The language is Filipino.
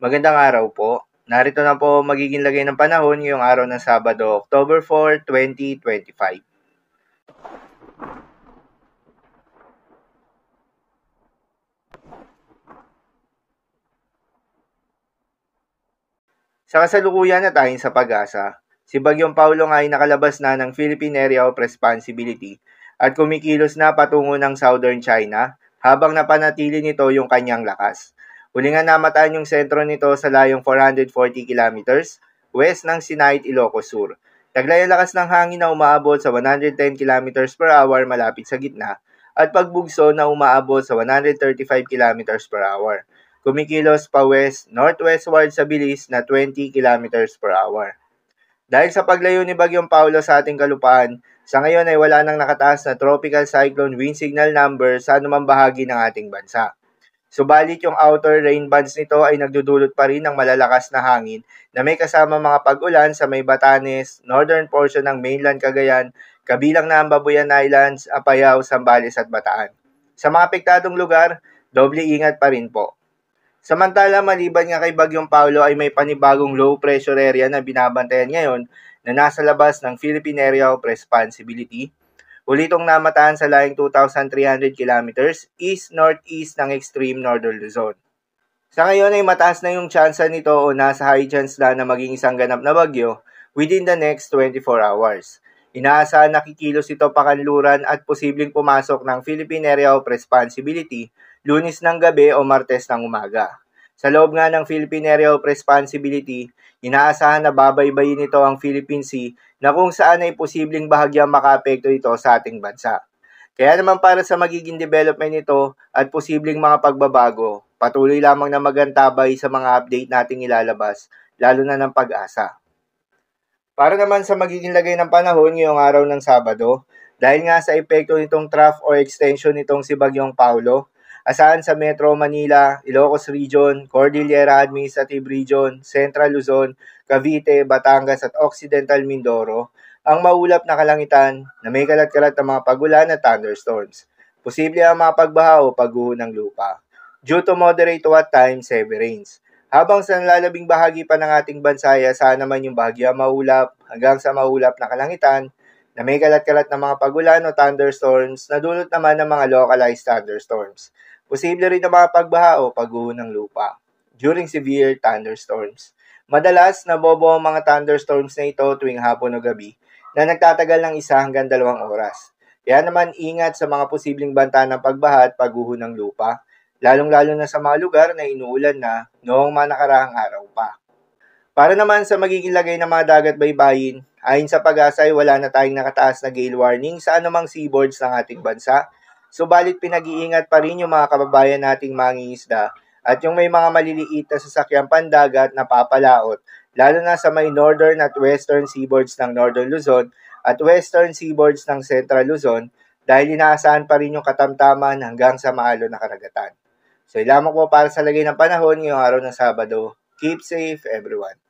Magandang araw po. Narito na po magiging lagay ng panahon ngayong araw ng Sabado, October 4, 2025. Sa kasalukuyan at ayon sa Pag-asa, si Bagyong Paulo nga ay nakalabas na ng Philippine Area of Responsibility at kumikilos na patungo ng Southern China habang napanatili nito yung kanyang lakas. Huli nga namataan yung sentro nito sa layong 440 kilometers west ng Sinait, Ilocos Sur. Taglay ang lakas ng hangin na umaabot sa 110 kilometers per hour malapit sa gitna at pagbugso na umaabot sa 135 kilometers per hour. Kumikilos pa northwestward sa bilis na 20 kilometers per hour. Dahil sa paglayo ni Bagyong Paulo sa ating kalupaan, sa ngayon ay wala nang nakataas na tropical cyclone wind signal number sa anumang bahagi ng ating bansa. Subalit yung outer rain bands nito ay nagdudulot pa rin ng malalakas na hangin na may kasama mga pag-ulan sa may Batanes, northern portion ng mainland Cagayan, kabilang na ang Babuyan Islands, Apayao, Zambales at Bataan. Sa mga apektadong lugar, doble ingat pa rin po. Samantala, maliban nga kay Bagyong Paulo ay may panibagong low pressure area na binabantayan ngayon na nasa labas ng Philippine Area of Responsibility. Ulitong namataan sa layong 2,300 kilometers east-northeast ng extreme northern Luzon. Sa ngayon ay mataas na yung tsansa nito o nasa high chance na maging isang ganap na bagyo within the next 24 hours. Inaasahan na kikilos ito pakanluran at posibleng pumasok ng Philippine Area of Responsibility Lunes ng gabi o Martes ng umaga. Sa loob nga ng Philippine Area of Responsibility, inaasahan na babaybayin nito ang Philippine Sea na kung saan ay posibleng bahagyang makaapekto ito sa ating bansa. Kaya naman para sa magiging development nito at posibleng mga pagbabago, patuloy lamang na magantabay sa mga update nating ilalabas, lalo na ng Pag-asa. Para naman sa magiging lagay ng panahon ngayong araw ng Sabado, dahil nga sa epekto nitong trough or extension nitong si Bagyong Paulo, asahan sa Metro Manila, Ilocos Region, Cordillera Administrative Region, Central Luzon, Cavite, Batangas at Occidental Mindoro ang maulap na kalangitan na may kalat-kalat na mga pagulan at thunderstorms. Posible ang mga pagbaha o pagguho ng lupa. Due to moderate to at times heavy rains. Habang sa nalalabing bahagi pa ng ating bansa ay asahan naman yung bahagya maulap hanggang sa maulap na kalangitan na may kalat-kalat na mga pagulan o thunderstorms na dulot naman ng mga localized thunderstorms. Posible rin na mga pagbaha o pagguho ng lupa during severe thunderstorms. Madalas, nabobo ang mga thunderstorms na ito tuwing hapon o gabi na nagtatagal ng 1 hanggang 2 oras. Kaya naman ingat sa mga posibleng banta ng pagbaha at pagguho ng lupa, lalong-lalo na sa mga lugar na inuulan na noong mga nakaraang araw pa. Para naman sa magiging lagay ng mga dagat baybayin, ayon sa Pag-asa ay wala na tayong nakataas na gale warning sa anumang seaboards ng ating bansa. Subalit pinag-iingat pa rin yung mga kababayan nating mangingisda at yung may mga maliliit na sasakyang pandagat na papalaot, lalo na sa may northern at western seaboards ng Northern Luzon at western seaboards ng Central Luzon dahil inaasahan pa rin yung katamtaman hanggang sa maalon na karagatan. So, lamang po para sa lagay ng panahon ngayong araw ng Sabado. Keep safe, everyone.